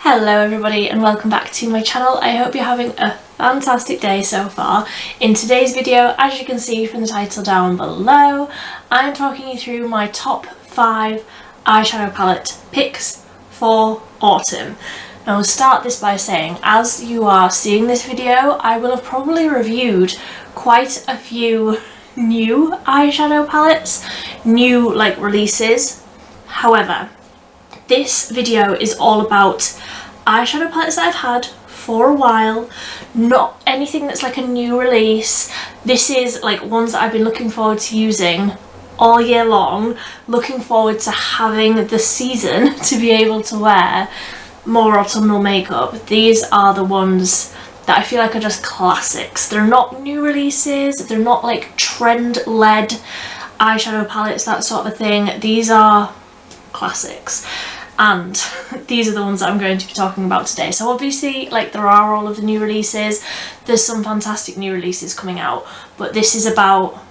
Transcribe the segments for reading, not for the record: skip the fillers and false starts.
Hello everybody and welcome back to my channel. I hope you're having a fantastic day so far. In today's video, as you can see from the title down below, I'm talking you through my top 5 eyeshadow palette picks for autumn. Now I'll start this by saying, as you are seeing this video, I will have probably reviewed quite a few new eyeshadow palettes, new releases. However, this video is all about eyeshadow palettes that I've had for a while, not anything that's like a new release. This is like ones that I've been looking forward to using all year long, looking forward to having the season to be able to wear more autumnal makeup. These are the ones that I feel like are just classics. They're not new releases, they're not like trend-led eyeshadow palettes, that sort of thing. These are classics. And these are the ones that I'm going to be talking about today. So obviously, like, there are all of the new releases, there's some fantastic new releases coming out, but this is about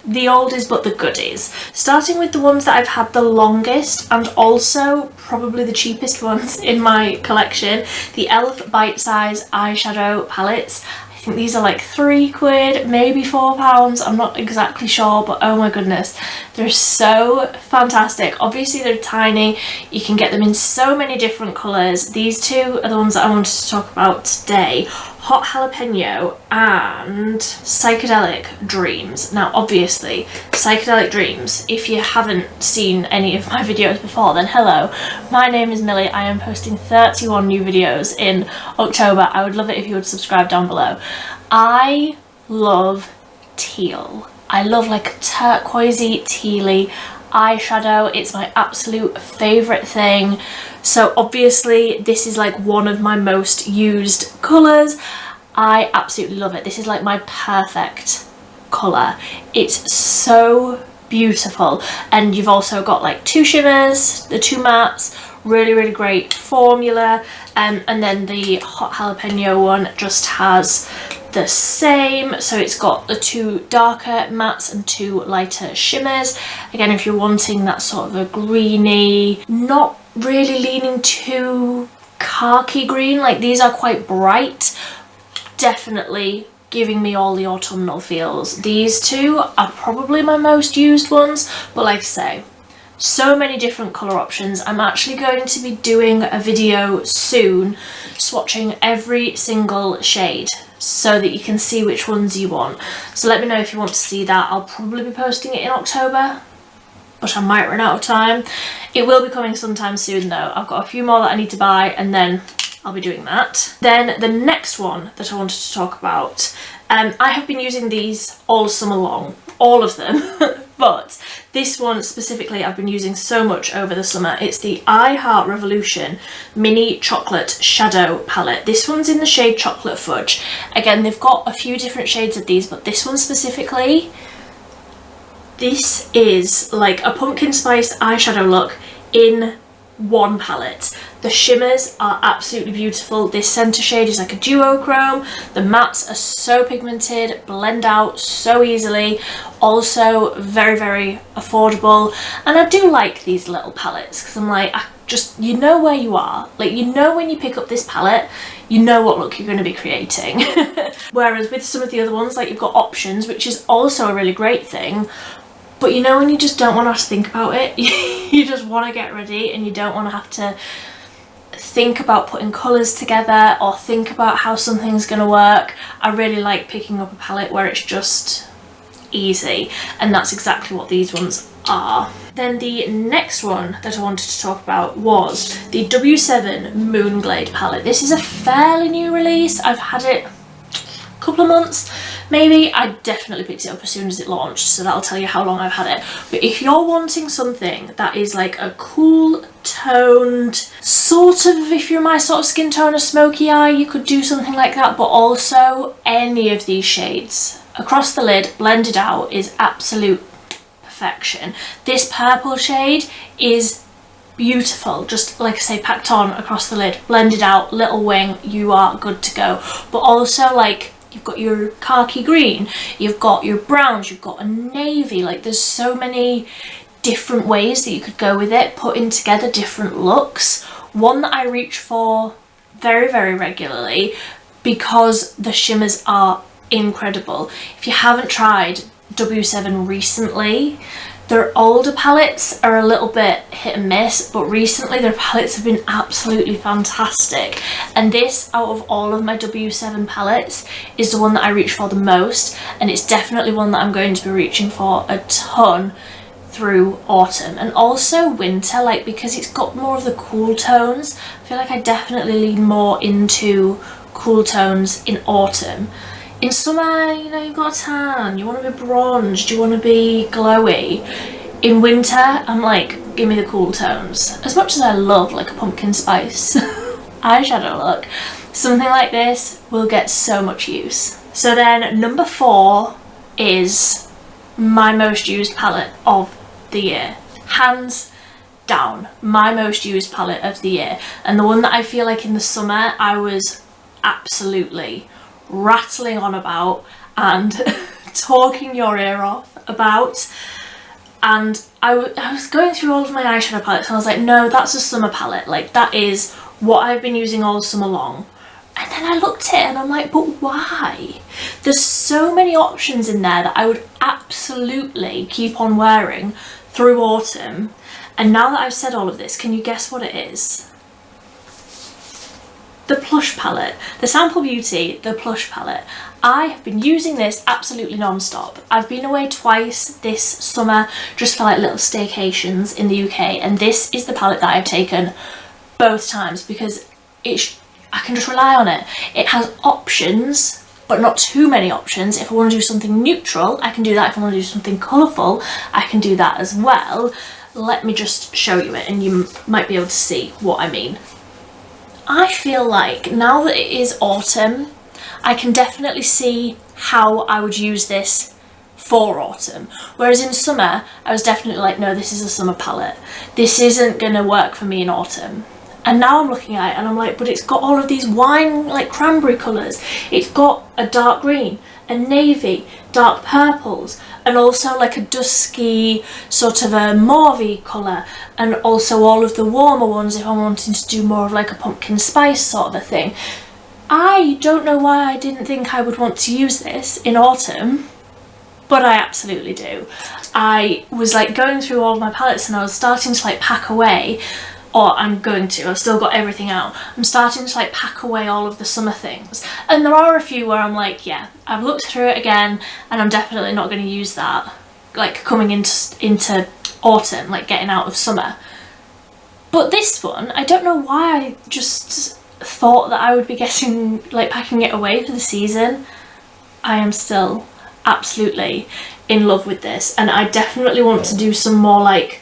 the oldies but the goodies. Starting with the ones that I've had the longest and also probably the cheapest ones in my collection, the e.l.f. Bite Size eyeshadow palettes. I think these are like £3, maybe £4, I'm not exactly sure, but oh my goodness, they're so fantastic. Obviously they're tiny, you can get them in so many different colours. These two are the ones that I wanted to talk about today, Hot Jalapeno and Psychedelic Dreams. Now obviously, Psychedelic Dreams, if you haven't seen any of my videos before, then hello, my name is Millie. I am posting 31 new videos in October. I would love it if you would subscribe down below. I love teal. I love like turquoisey, tealy eyeshadow. It's my absolute favourite thing. So obviously this is like one of my most used colours. I absolutely love it. This is like my perfect colour. It's so beautiful. And you've also got like 2 shimmers, the 2 mattes, really great formula. And then the Hot Jalapeno one just has the same, so it's got the 2 darker mattes and 2 lighter shimmers. Again, if you're wanting that sort of a greeny, not really leaning too khaki green, like these are quite bright, definitely giving me all the autumnal feels. These two are probably my most used ones, but like I say, so many different colour options. I'm actually going to be doing a video soon swatching every single shade so that you can see which ones you want. So let me know if you want to see that. I'll probably be posting it in October, but I might run out of time. It will be coming sometime soon though. I've got a few more that I need to buy and then I'll be doing that. Then the next one that I wanted to talk about, I have been using these all summer long, all of them, but this one specifically I've been using so much over the summer. It's the I Heart Revolution Mini Chocolate Shadow Palette. This one's in the shade Chocolate Fudge. Again, they've got a few different shades of these, but this one specifically, this is like a pumpkin spice eyeshadow look in one palette. The shimmers are absolutely beautiful. This centre shade is like a duochrome. The mattes are so pigmented, blend out so easily, also very affordable. And I do like these little palettes because I'm like, you know where you are. Like, you know when you pick up this palette, you know what look you're going to be creating. Whereas with some of the other ones, like, you've got options, which is also a really great thing. But you know when you just don't want to have to think about it, you just want to get ready and you don't want to have to think about putting colours together or think about how something's going to work. I really like picking up a palette where it's just easy, and that's exactly what these ones are. Then the next one that I wanted to talk about was the W7 Moonglade palette. This is a fairly new release. I've had it a couple of months maybe. I definitely picked it up as soon as it launched, so that'll tell you how long I've had it. But if you're wanting something that is like a cool toned sort of, if you're my sort of skin tone, a smoky eye, you could do something like that. But also any of these shades across the lid blended out is absolute perfection. This purple shade is beautiful, just like I say, packed on across the lid, blended out, little wing, you are good to go. But also, like, you've got your khaki green, you've got your browns, you've got a navy, like there's so many different ways that you could go with it, putting together different looks one that I reach for very, very regularly because the shimmers are incredible. If you haven't tried W7 recently, their older palettes are a little bit hit and miss, but recently their palettes have been absolutely fantastic. And this, out of all of my W7 palettes, is the one that I reach for the most, and it's definitely one that I'm going to be reaching for a ton through autumn and also winter, like because it's got more of the cool tones. I feel like I definitely lean more into cool tones in autumn. In summer, you know, you've got a tan, you want to be bronzed, you want to be glowy. In winter, I'm like, give me the cool tones. As much as I love like a pumpkin spice eyeshadow look, something like this will get so much use. So then number 4 is my most used palette of the year. Hands down, my most used palette of the year. And the one that I feel like in the summer I was absolutely rattling on about and talking your ear off about, and I was going through all of my eyeshadow palettes and I was like, no, that's a summer palette, like that is what I've been using all summer long. And then I looked at it and I'm like, but why? There's so many options in there that I would absolutely keep on wearing through autumn. And now that I've said all of this, can you guess what it is? The Plush palette, the Sample Beauty, the Plush palette. I have been using this absolutely non-stop. I've been away twice this summer just for like little staycations in the UK, and this is the palette that I've taken both times because I can just rely on it. It has options, but not too many options. If I want to do something neutral, I can do that. If I want to do something colourful, I can do that as well. Let me just show you it and you might be able to see what I mean. I feel like now that it is autumn, I can definitely see how I would use this for autumn. Whereas in summer, I was definitely like, no, this is a summer palette. This isn't going to work for me in autumn. And now I'm looking at it and I'm like, but it's got all of these wine, like cranberry colours. It's got a dark green, a navy, dark purples, and also like a dusky sort of a mauvey colour, and also all of the warmer ones if I'm wanting to do more of like a pumpkin spice sort of a thing. I don't know why I didn't think I would want to use this in autumn, but I absolutely do. I was like going through all of my palettes and I was starting to like pack away, or I'm going to, I've still got everything out. I'm starting to like pack away all of the summer things. And there are a few where I'm like, yeah, I've looked through it again and I'm definitely not going to use that, like coming into autumn, like getting out of summer. But this one, I don't know why I just thought that I would be getting, like packing it away for the season. I am still absolutely in love with this, and I definitely want to do some more like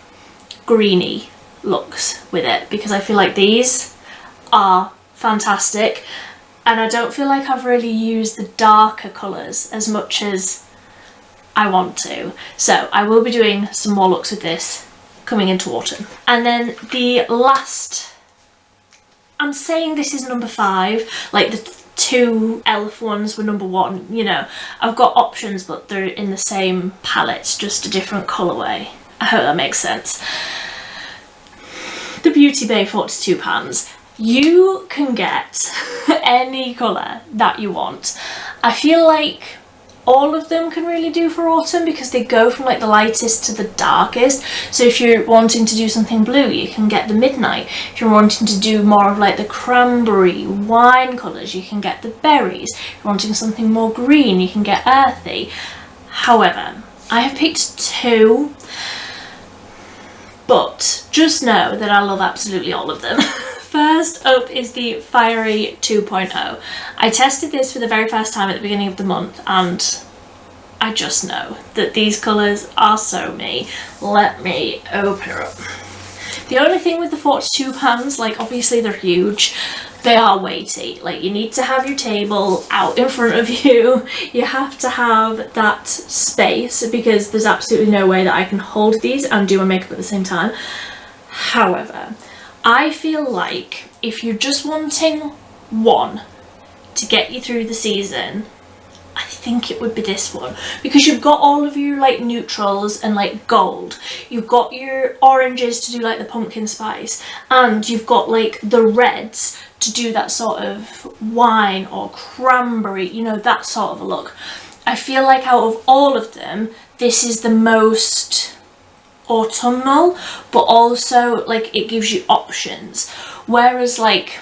greeny looks with it because I feel like these are fantastic, and I don't feel like I've really used the darker colours as much as I want to. So I will be doing some more looks with this coming into autumn. And then the last, I'm saying this is number 5, like the 2 elf ones were number 1, you know, I've got options but they're in the same palette, just a different colourway. I hope that makes sense. The Beauty Bay 42 pans. You can get any colour that you want. I feel like all of them can really do for autumn because they go from like the lightest to the darkest. So if you're wanting to do something blue, you can get the midnight. If you're wanting to do more of like the cranberry wine colours, you can get the berries. If you're wanting something more green, you can get earthy. However, I have picked 2, but just know that I love absolutely all of them. First up is the Fiery 2.0. I tested this for the very first time at the beginning of the month and I just know that these colours are so me. Let me open her up. The only thing with the 42 pans, like obviously they're huge, they are weighty. Like you need to have your table out in front of you. You have to have that space because there's absolutely no way that I can hold these and do my makeup at the same time. However, I feel like if you're just wanting one to get you through the season, I think it would be this one, because you've got all of your like neutrals and like gold, you've got your oranges to do like the pumpkin spice, and you've got like the reds to do that sort of wine or cranberry, you know, that sort of a look. I feel like out of all of them, this is the most autumnal, but also like it gives you options. Whereas like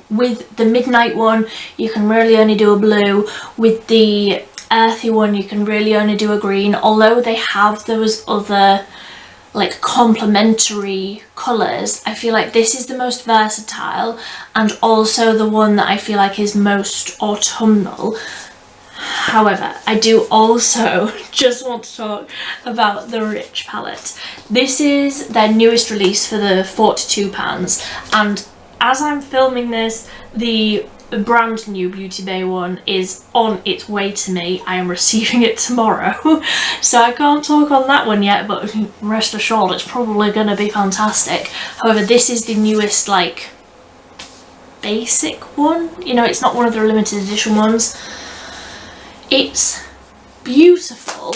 with the midnight one, you can really only do a blue. With the earthy one, you can really only do a green, although they have those other like complementary colours. I feel like this is the most versatile and also the one that I feel like is most autumnal. However, I do also just want to talk about the Rich palette. This is their newest release for the 42 pounds, and as I'm filming this, the brand new Beauty Bay one is on its way to me. I am receiving it tomorrow, so I can't talk on that one yet, but rest assured it's probably going to be fantastic. However, this is the newest like basic one, you know, it's not one of the limited edition ones. It's beautiful,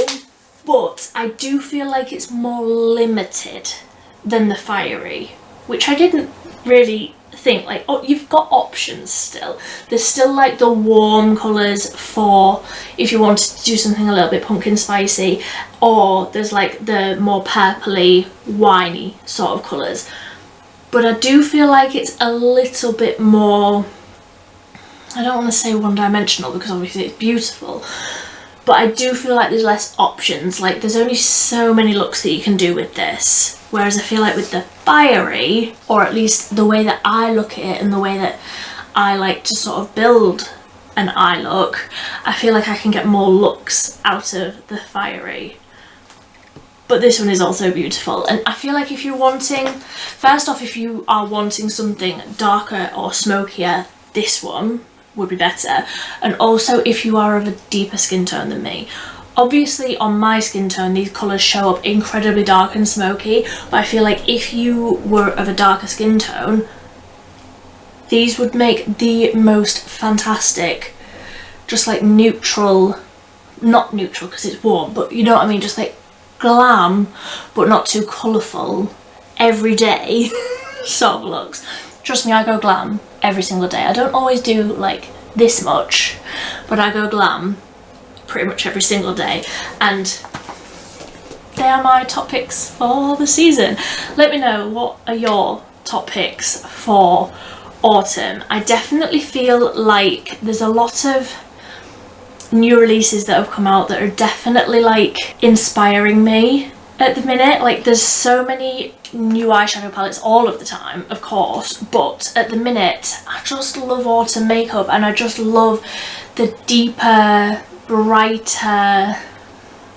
but I do feel like it's more limited than the Fiery, which I didn't really think. Like, oh, you've got options still. There's still like the warm colours for if you wanted to do something a little bit pumpkin spicy, or there's like the more purpley, winey sort of colours. But I do feel like it's a little bit more, I don't want to say one-dimensional because obviously it's beautiful, but I do feel like there's less options. Like, there's only so many looks that you can do with this, whereas I feel like with the Fiery, or at least the way that I look at it and the way that I like to sort of build an eye look, I feel like I can get more looks out of the Fiery. But this one is also beautiful, and I feel like if you're wanting, first off, if you are wanting something darker or smokier, this one would be better. And also if you are of a deeper skin tone than me. Obviously on my skin tone these colours show up incredibly dark and smoky, but I feel like if you were of a darker skin tone, these would make the most fantastic, just like neutral, not neutral because it's warm, but you know what I mean, just like glam but not too colourful, everyday sort of looks. Trust me, I go glam every single day. I don't always do like this much, but I go glam pretty much every single day, and they are my top picks for the season. Let me know, what are your top picks for autumn? I definitely feel like there's a lot of new releases that have come out that are definitely like inspiring me at the minute. Like, there's so many new eyeshadow palettes all of the time, of course, but at the minute I just love autumn makeup, and I just love the deeper, brighter,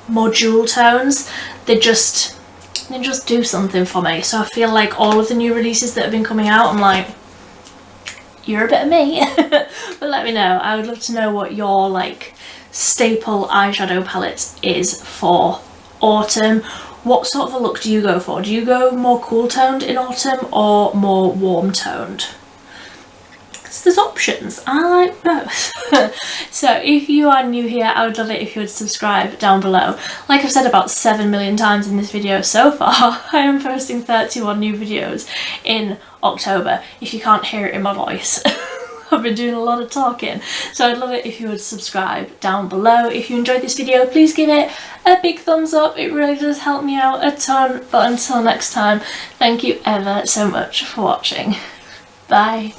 more jewel tones. They just do something for me. So I feel like all of the new releases that have been coming out, I'm like, you're a bit of me. But let me know. I would love to know what your like staple eyeshadow palette is for autumn. What sort of a look do you go for? Do you go more cool toned in autumn or more warm toned? Because there's options. I like both. So if you are new here, I would love it if you would subscribe down below. Like I've said about 7 million times in this video so far, I am posting 31 new videos in October, if you can't hear it in my voice. I've been doing a lot of talking, so I'd love it if you would subscribe down below. If you enjoyed this video, please give it a big thumbs up. It really does help me out a ton. But until next time, thank you ever so much for watching. Bye.